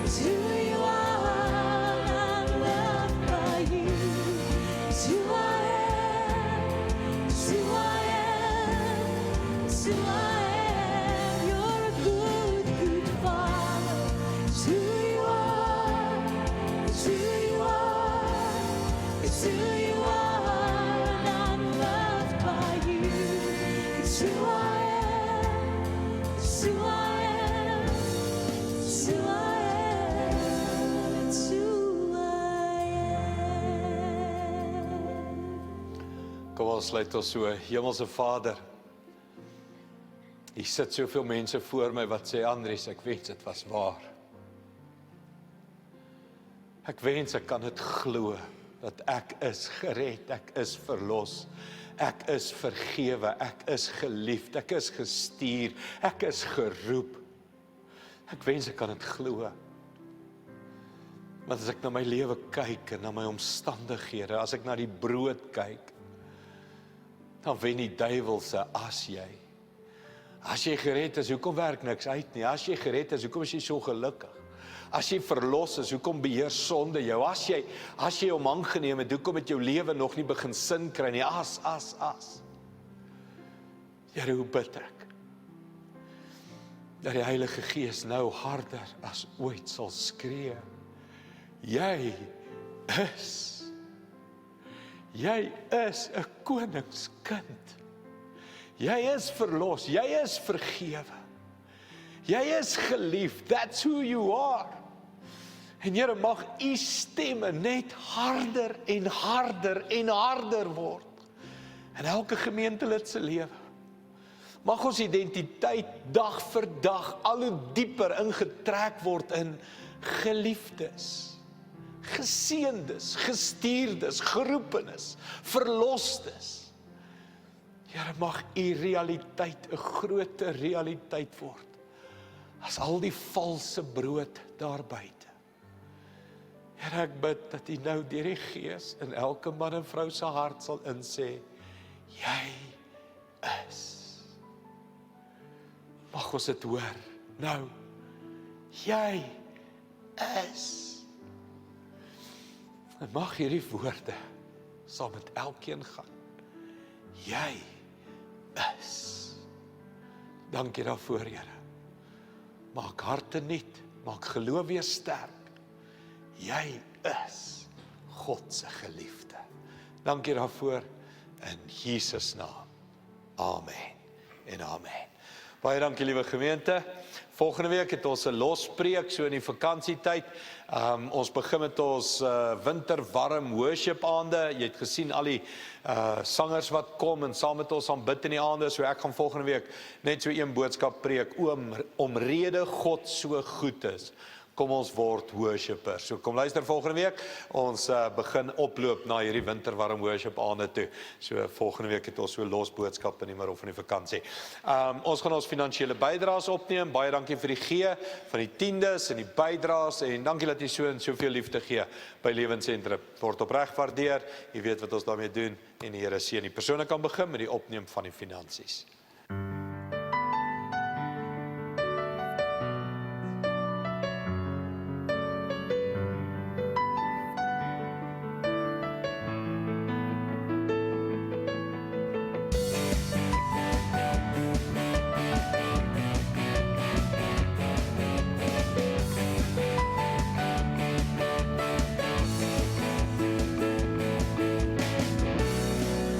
It's who you are. I'm loved by you. It's who I am. It's who I am. It's who I am. You're a good, good father. It's who you are. It's who you are. It's who you are. And I'm loved by you. It's who I am. It's who I am. It's who I am. It's who I am. Kom ons sluit ons so. Hemelse Vader, hier sit soveel mense voor my wat sê, Andries, ek wens dit was waar. Ek wens ek kan dit glo, dat ek is gered, ek is verlos, ek is vergewe, ek is geliefd, ek is gestuur, ek is geroep. Ek wens ek kan dit glo. Want as ek na my lewe kyk en na my omstandighede, as ek na die brood kyk, dan wen die duiwel se as jy. As jy gered is, hoekom werk niks uit nie? As jy gered is, hoekom is jy so gelukkig? As jy verlos is, hoekom beheer sonde jou? As jy hom aangeneem het, hoekom het jou lewe nog nie begin sin kry nie? As. Here, hoe bid ek? Dat die Heilige Gees nou harder as ooit sal skree. Jy is 'n koningskind. Jy is verlos, jy is vergewe. Jy is geliefd, that's who you are. En Here, mag U stemme net harder en harder en harder word in elke gemeentelid se lewe. Mag ons identiteit dag vir dag al hoe dieper ingetrek word in geliefdes, geseëndes, gestuurdes, geroepenes, verlostes. Here, mag U realiteit 'n groter realiteit word as al die valse brood daar buite. Here, ek bid dat U nou deur die Gees in elke man en vrou se hart sal insê, jy is. Mag ons dit hoor, nou, jy is. En mag hierdie woorde saam met elkeen gaan. Jy is. Dankie daarvoor, Here. Maak harte nuut, maak geloof weer sterk. Jy is God se geliefde. Dankie daarvoor in Jesus naam. Amen en amen. Baie dankie, liewe gemeente. Volgende week het ons 'n lospreek so in die vakansietyd. Ons begin met ons winterwarm worship aande. Jy het gesien al die sangers wat kom en saam met ons aanbid in die aande. So ek gaan volgende week net so een boodskap preek omrede God so goed is. Kom ons word worshippers. So kom luister volgende week. Ons begin oploop na hierdie winterwarm worship aande toe. So volgende week het ons so los boodskap in die middel van die vakansie. Ons gaan ons finansiële bydraes opneem. Baie dankie vir die gee van die tiendes en die bydraes en dankie dat jy so en soveel liefde gee by Lewensentrum. Word opreg waardeer. Jy weet wat ons daarmee doen en die Here seën. Die persone kan begin met die opneem van die finansies.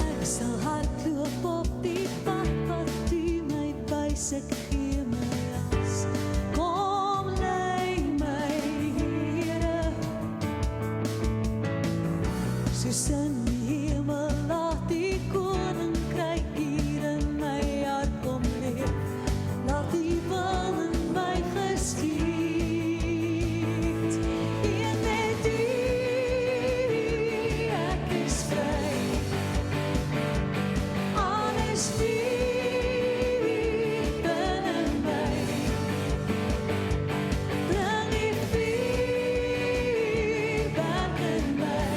Ek sal hardloop op die pad wat U my wys, ek gee my as. Kom lei my, Here, soos in die hemel laat die koninkryk hier in my hart kom leef. Laat die wil in my geskied. Een met U, ek is vry. Alles diep binne my, bring U vuur werk in my.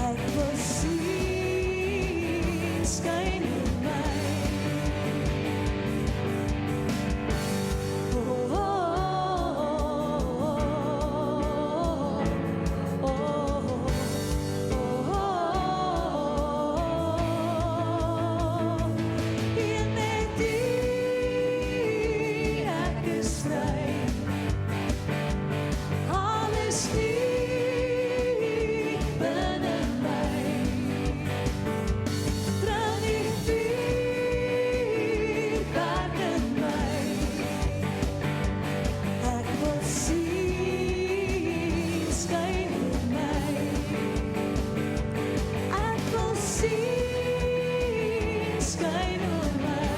Ek wil sien skyn in my. Oh, oh, oh, oh, Een met U, ek is vry. Alles diep binne my, bring U vuur werk in my. Ek wil sien skyn in my. Ek wil sien skyn in my.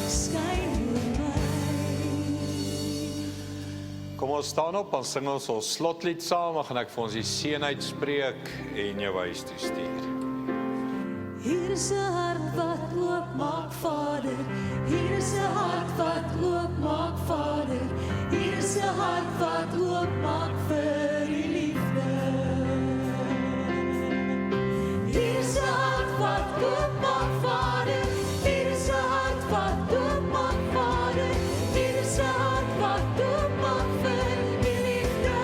Skyn in my. Kom ons staan op, dan sing ons ons slotlied saam, dan gaan ek vir ons die seën uitspreek en jou huis toe stuur. Hier is 'n hart wat oopmaak, Vader. Hier is 'n hart wat oopmaak, Vader. Hier is 'n hart wat oopmaak vir U liefde. Hier is 'n hart wat oopmaak, Vader. Hier is 'n hart wat oopmaak, Vader. Hier is 'n hart wat oopmaak vir U liefde.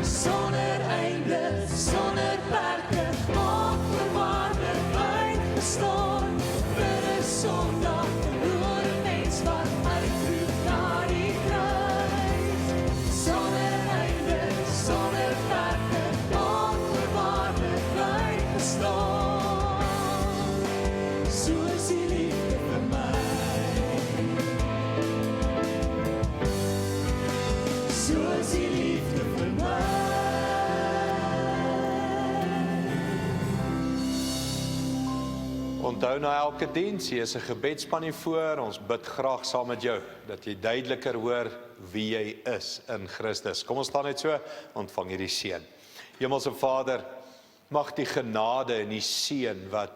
Sonder einde, sonder perke, onvoorwaardelik uitgestorm vir 'n sondag. Onthou na elke diens, hier is 'n gebedsspan hier voor, ons bid graag saam met jou, dat jy duideliker hoor wie jy is in Christus. Kom ons staan net so, ontvang hierdie seën. Hemelse Vader, mag die genade en die seën wat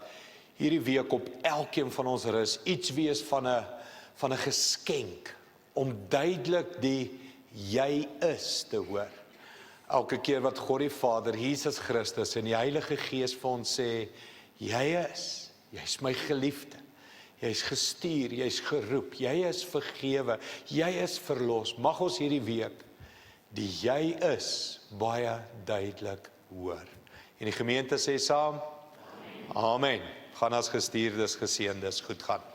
hierdie week op elkeen van ons rus, iets wees van 'n geskenk, om duidelik die jy is te hoor. Elke keer wat God die Vader, Jesus Christus en die Heilige Gees vir ons sê, jy's my geliefde, jy's gestuur, jy's geroep, jy is vergewe, jy is verlos. Mag ons hierdie week die jy is baie duidelik hoor. En die gemeente sê saam, Amen. Gaan as gestuurdes, geseëndes, goed gaan.